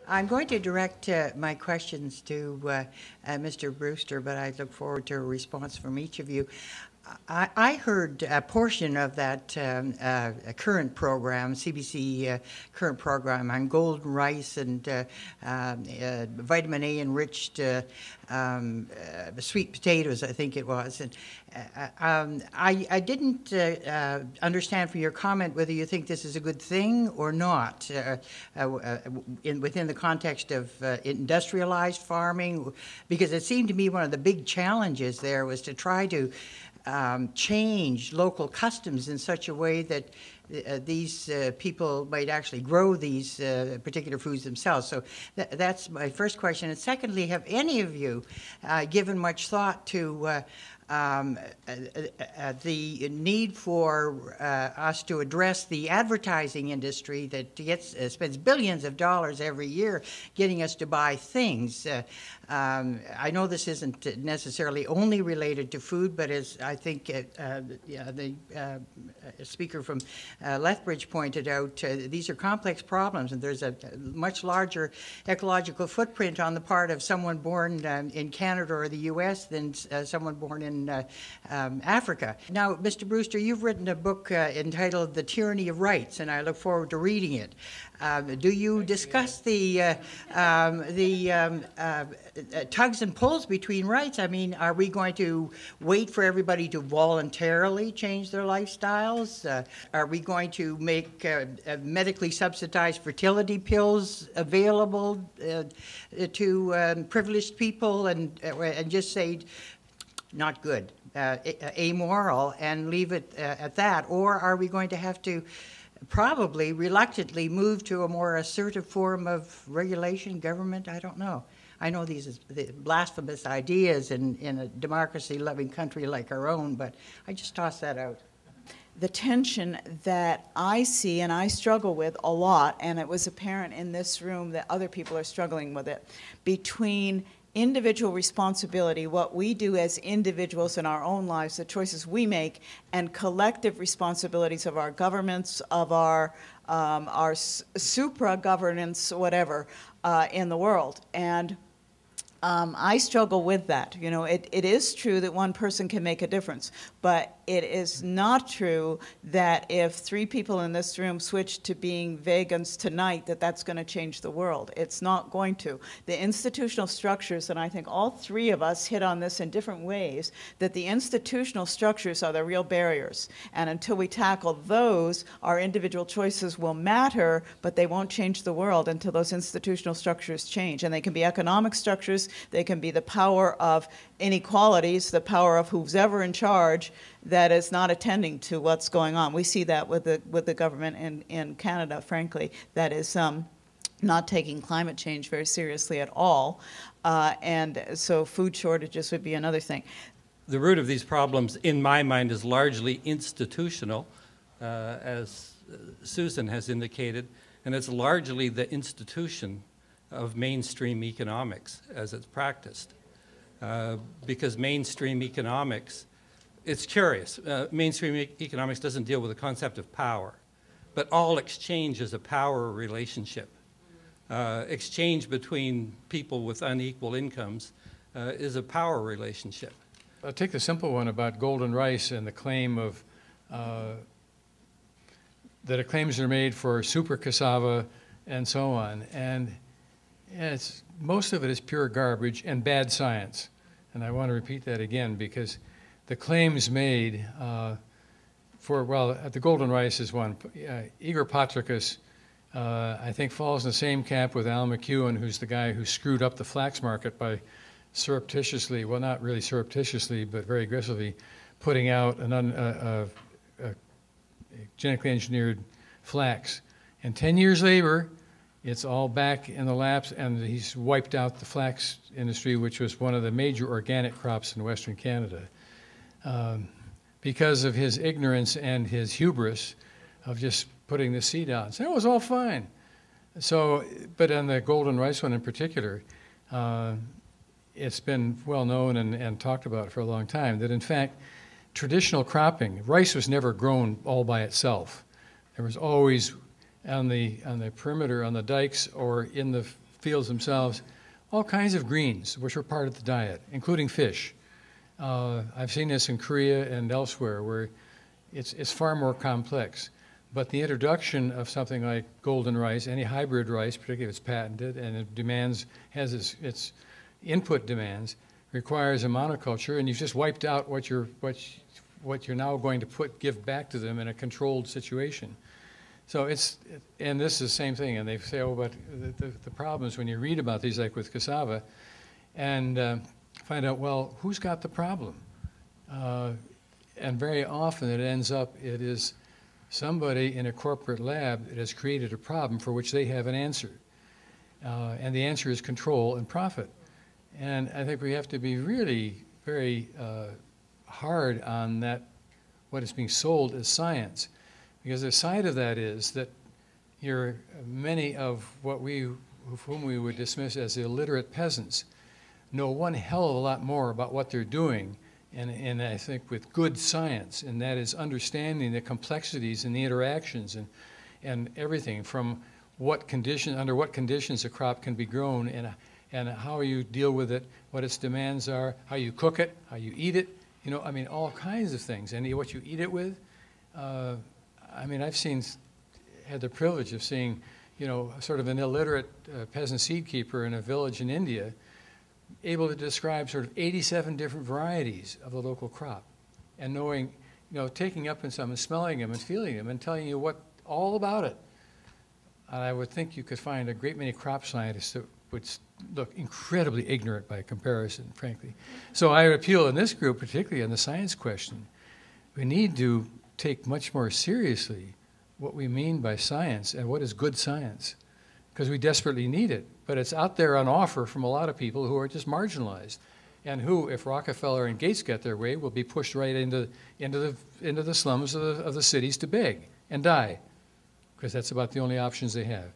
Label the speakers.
Speaker 1: I'm going to direct my questions to Mr. Brewster, but I look forward to a response from each of you. I heard a portion of that current program, CBC current program on golden rice and vitamin A enriched sweet potatoes, I think it was. And I didn't understand from your comment whether you think this is a good thing or not within the context of industrialized farming, because it seemed to me one of the big challenges there was to try to change local customs in such a way that these people might actually grow these particular foods themselves. So that's my first question. And secondly, have any of you given much thought to the need for us to address the advertising industry that spends billions of dollars every year getting us to buy things? I know this isn't necessarily only related to food, but as I think the speaker from Lethbridge pointed out, these are complex problems, and there's a much larger ecological footprint on the part of someone born in Canada or the U.S. than someone born in Africa. Now, Mr. Brewster, you've written a book entitled The Tyranny of Rights, and I look forward to reading it. Do you discuss the tugs and pulls between rights? I mean, are we going to wait for everybody to voluntarily change their lifestyles? Are we going to make medically subsidized fertility pills available to privileged people and just say, not good, amoral, and leave it at that? Or are we going to have to probably reluctantly move to a more assertive form of regulation, government? I don't know. I know these are blasphemous ideas in a democracy-loving country like our own, but I just toss that out.
Speaker 2: The tension that I see and I struggle with a lot, and it was apparent in this room that other people are struggling with it, between individual responsibility, what we do as individuals in our own lives, the choices we make, and collective responsibilities of our governments, of our supra-governance, whatever, in the world. And I struggle with that. You know, it is true that one person can make a difference, but it is not true that if 3 people in this room switch to being vegans tonight, that's going to change the world. It's not going to. The institutional structures, and I think all 3 of us hit on this in different ways, that the institutional structures are the real barriers. And until we tackle those, our individual choices will matter, but they won't change the world until those institutional structures change. And they can be economic structures, they can be the power of inequalities, the power of who's ever in charge that is not attending to what's going on. We see that with the government in Canada, frankly, that is not taking climate change very seriously at all. And so food shortages would be another thing.
Speaker 3: The root of these problems, in my mind, is largely institutional, as Susan has indicated, and it's largely the institution of mainstream economics as it's practiced. Because mainstream economics, it's curious, mainstream economics doesn't deal with the concept of power, but all exchange is a power relationship. Exchange between people with unequal incomes is a power relationship.
Speaker 4: I'll take the simple one about golden rice and the claim of that claims are made for super cassava and so on. And most of it is pure garbage and bad science. And I want to repeat that again because the claims made the golden rice is one. Igor Patricus, I think, falls in the same camp with Al McEwen, who's the guy who screwed up the flax market by surreptitiously, well, not really surreptitiously, but very aggressively, putting out a genetically engineered flax. And 10 years later, it's all back in the laps, and he's wiped out the flax industry, which was one of the major organic crops in Western Canada. Because of his ignorance and his hubris of just putting the seed out. So it was all fine. So, but on the golden rice one in particular, it's been well known and talked about for a long time that in fact, traditional cropping, rice was never grown all by itself. There was always on the perimeter, on the dikes, or in the fields themselves, all kinds of greens, which are part of the diet, including fish. I've seen this in Korea and elsewhere, where it's far more complex. But the introduction of something like golden rice, any hybrid rice, particularly if it's patented and it has its input demands, requires a monoculture, and you've just wiped out what you're now going to give back to them in a controlled situation. So and this is the same thing, and they say, oh, but the problem is when you read about these, like with cassava, and find out, well, who's got the problem? And very often it is somebody in a corporate lab that has created a problem for which they have an answer. And the answer is control and profit. And I think we have to be really very hard on that, what is being sold as science. Because the side of that is that many of whom we would dismiss as illiterate peasants know one hell of a lot more about what they're doing, and I think with good science, and that is understanding the complexities and the interactions and everything from under what conditions a crop can be grown, and how you deal with it, what its demands are, how you cook it, how you eat it, I mean, all kinds of things, and what you eat it with. I mean, I've had the privilege of seeing, sort of an illiterate peasant seed keeper in a village in India able to describe sort of 87 different varieties of the local crop, and knowing, taking up in some and smelling them and feeling them and telling you all about it. And I would think you could find a great many crop scientists that would look incredibly ignorant by comparison, frankly. So I appeal in this group, particularly on the science question, we need to take much more seriously what we mean by science and what is good science, because we desperately need it. But it's out there on offer from a lot of people who are just marginalized, and who, if Rockefeller and Gates get their way, will be pushed right into the slums of the cities to beg and die, because that's about the only options they have.